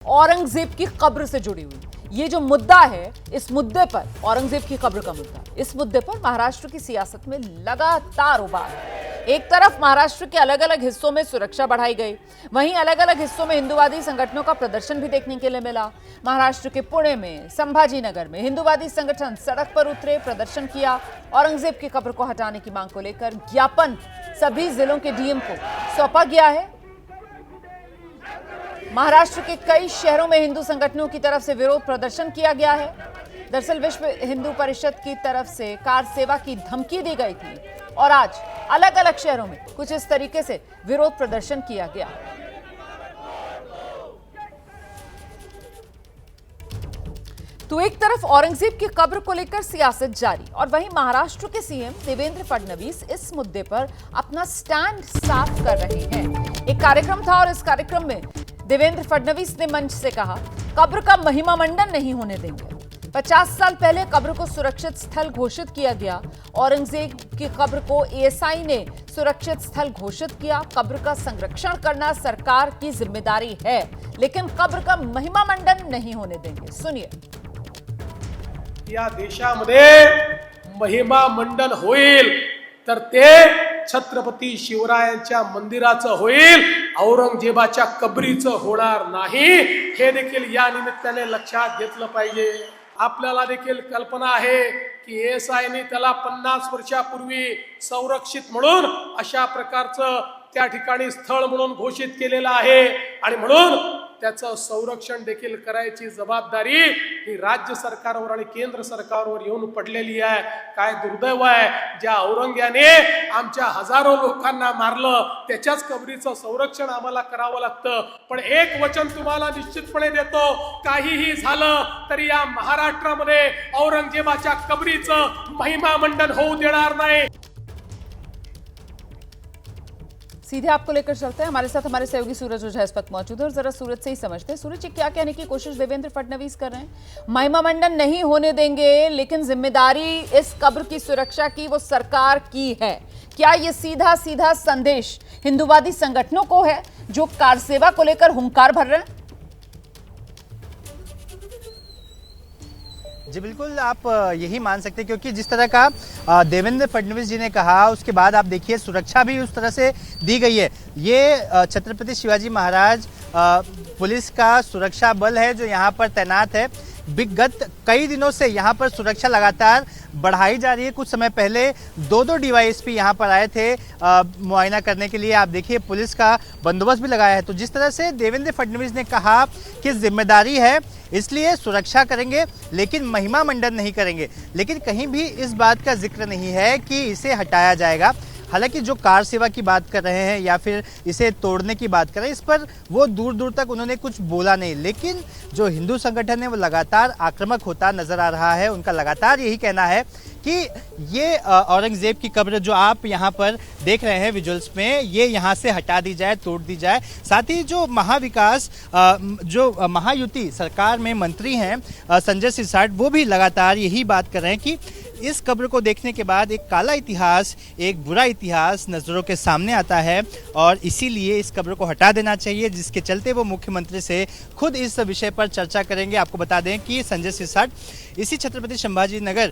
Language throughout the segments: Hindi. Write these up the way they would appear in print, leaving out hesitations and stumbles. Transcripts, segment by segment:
औरंगजेब की कब्र से जुड़ी हुई ये जो मुद्दा है, इस मुद्दे पर, औरंगजेब की कब्र का मुद्दा, इस मुद्दे पर महाराष्ट्र की सियासत में लगातार उबाल है। एक तरफ महाराष्ट्र के अलग अलग हिस्सों में सुरक्षा बढ़ाई गई, वहीं अलग अलग हिस्सों में हिंदूवादी संगठनों का प्रदर्शन भी देखने के लिए मिला। महाराष्ट्र के पुणे में, संभाजीनगर में हिंदूवादी संगठन सड़क पर उतरे, प्रदर्शन किया। औरंगजेब की कब्र को हटाने की मांग को लेकर ज्ञापन सभी जिलों के डीएम को सौंपा गया है। महाराष्ट्र के कई शहरों में हिंदू संगठनों की तरफ से विरोध प्रदर्शन किया गया है। दरअसल विश्व हिंदू परिषद की तरफ से कार सेवा की धमकी दी गई थी और आज अलग अलग शहरों में कुछ इस तरीके से विरोध प्रदर्शन किया गया। तो एक तरफ औरंगजेब की कब्र को लेकर सियासत जारी और वहीं महाराष्ट्र के सीएम देवेंद्र फडणवीस इस मुद्दे पर अपना स्टैंड साफ कर रहे हैं। एक कार्यक्रम था और इस कार्यक्रम में देवेंद्र फडणवीस ने मंच से कहा, कब्र का महिमा मंडन नहीं होने देंगे। 50 साल पहले कब्र को सुरक्षित स्थल घोषित किया गया। औरंगजेब की कब्र को एएसआई ने सुरक्षित स्थल घोषित किया। कब्र का संरक्षण करना सरकार की जिम्मेदारी है, लेकिन कब्र का महिमा मंडन नहीं होने देंगे। सुनिए। या देशामध्ये महिमा मंडन होईल तर ते छत्रपती शिवरायांच्या मंदिराचं होईल, औरंगजेबाच्या कबरीचं होणार नाही। हे देखील या निमित्ताने लक्षात घेतलं पाहिजे। आपल्याला देखील कल्पना आहे की एएसआयने त्याला 50 वर्षापूर्वी संरक्षित म्हणून अशा प्रकारचं त्या ठिकाणी स्थळ म्हणून घोषित केलेलं आहे आणि म्हणून त्याचं संरक्षण देखील करायची जबाबदारी ही राज्य सरकारवर आणि केंद्र सरकारवर येऊन पडलेली आहे। काय दुर्दैव आहे, ज्या औरंग्याने आमच्या हजारो लोकांना मारलं त्याच्याच कबरीचं संरक्षण आम्हाला करावं लागतं। पण एक वचन तुम्हाला निश्चितपणे देतो, काहीही झालं तरी या महाराष्ट्रामध्ये औरंगजेबाच्या कबरीचं महिमा मंडन होऊ देणार नाही। सीधे आपको लेकर चलते हैं। हमारे साथ हमारे सहयोगी सूरज ओझा इस वक्त मौजूद है और जरा सूरज से ही समझते हैं। सूरज जी, क्या कहने की कोशिश देवेंद्र फडणवीस कर रहे हैं? महिमा मंडन नहीं होने देंगे, लेकिन जिम्मेदारी इस कब्र की सुरक्षा की वो सरकार की है। क्या ये सीधा सीधा संदेश हिंदूवादी संगठनों को है जो कार सेवा को लेकर हुंकार भर रहे हैं? जी बिल्कुल, आप यही मान सकते हैं, क्योंकि जिस तरह का देवेंद्र फडणवीस जी ने कहा, उसके बाद आप देखिए सुरक्षा भी उस तरह से दी गई है। ये छत्रपति शिवाजी महाराज पुलिस का सुरक्षा बल है जो यहाँ पर तैनात है। विगत कई दिनों से यहाँ पर सुरक्षा लगातार बढ़ाई जा रही है। कुछ समय पहले दो डीवाईएसपी यहाँ पर आए थे मुआयना करने के लिए। आप देखिए पुलिस का बंदोबस्त भी लगाया है। तो जिस तरह से देवेंद्र फडणवीस ने कहा कि जिम्मेदारी है इसलिए सुरक्षा करेंगे लेकिन महिमा मंडन नहीं करेंगे, लेकिन कहीं भी इस बात का जिक्र नहीं है कि इसे हटाया जाएगा। हालांकि जो कार सेवा की बात कर रहे हैं या फिर इसे तोड़ने की बात कर रहे हैं, इस पर वो दूर दूर तक उन्होंने कुछ बोला नहीं, लेकिन जो हिंदू संगठन है वो लगातार आक्रामक होता नजर आ रहा है। उनका लगातार यही कहना है कि ये औरंगजेब की कब्र जो आप यहाँ पर देख रहे हैं विजुअल्स में, ये यहाँ से हटा दी जाए, तोड़ दी जाए। साथ ही जो महाविकास जो महायुति सरकार में मंत्री हैं संजय सिरसाट, वो भी लगातार यही बात कर रहे हैं कि इस कब्र को देखने के बाद एक काला इतिहास, एक बुरा इतिहास नज़रों के सामने आता है और इसीलिए इस कब्र को हटा देना चाहिए, जिसके चलते वो मुख्यमंत्री से खुद इस विषय पर चर्चा करेंगे। आपको बता दें कि संजय सिरसाट इसी छत्रपति संभाजीनगर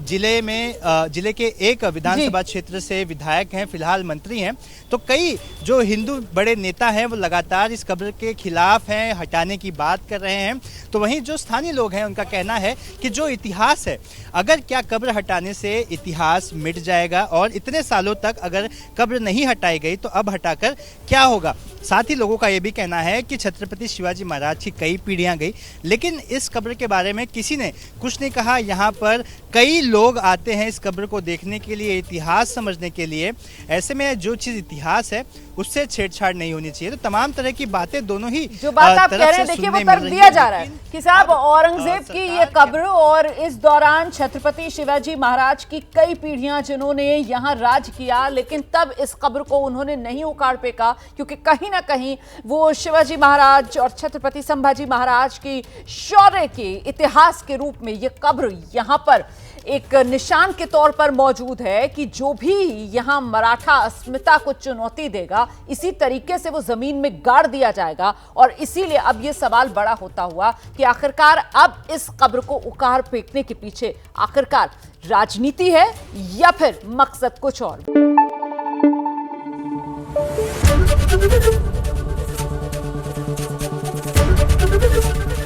जिले के एक विधानसभा क्षेत्र से विधायक हैं, फिलहाल मंत्री हैं। तो कई जो हिंदू बड़े नेता हैं वो लगातार इस कब्र के खिलाफ हैं, हटाने की बात कर रहे हैं। तो वहीं जो स्थानीय लोग हैं उनका कहना है कि जो इतिहास है, अगर क्या कब्र हटाने से इतिहास मिट जाएगा, और इतने सालों तक अगर कब्र नहीं हटाई गई तो अब हटाकर क्या होगा। साथ ही लोगों का यह भी कहना है कि छत्रपति शिवाजी महाराज की कई पीढ़ियां गई, लेकिन इस कब्र के बारे में किसी ने कुछ नहीं कहा। यहाँ पर कई लोग आते हैं इस कब्र को देखने के लिए, इतिहास समझने के लिए। ऐसे में जो चीज़ इतिहास है उससे छेड़छाड़ नहीं होनी चाहिए। तो तमाम तरह की बातें दोनों ही जो बात आप कह रहे हैं, देखिए वो तर्क दिया जा रहा है कि साहब औरंगजेब की ये कब्र और इस दौरान छत्रपति शिवाजी महाराज की कई पीढ़ियां जिन्होंने यहाँ राज किया, लेकिन तब इस कब्र को उन्होंने नहीं उखाड़ फेंका क्योंकि कहीं कहीं ना कहीं वो शिवाजी महाराज और छत्रपति संभाजी महाराज की शौर्य के इतिहास के रूप में ये कब्र यहां पर एक निशान के तौर पर मौजूद है कि जो भी यहां मराठा अस्मिता को चुनौती देगा इसी तरीके से वो जमीन में गाड़ दिया जाएगा। और इसीलिए अब ये सवाल बड़ा होता हुआ कि आखिरकार अब इस कब्र को उखाड़ फेंकने के पीछे आखिरकार राजनीति है या फिर मकसद कुछ और।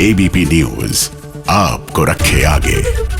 एबीपी न्यूज आपको रखे आगे।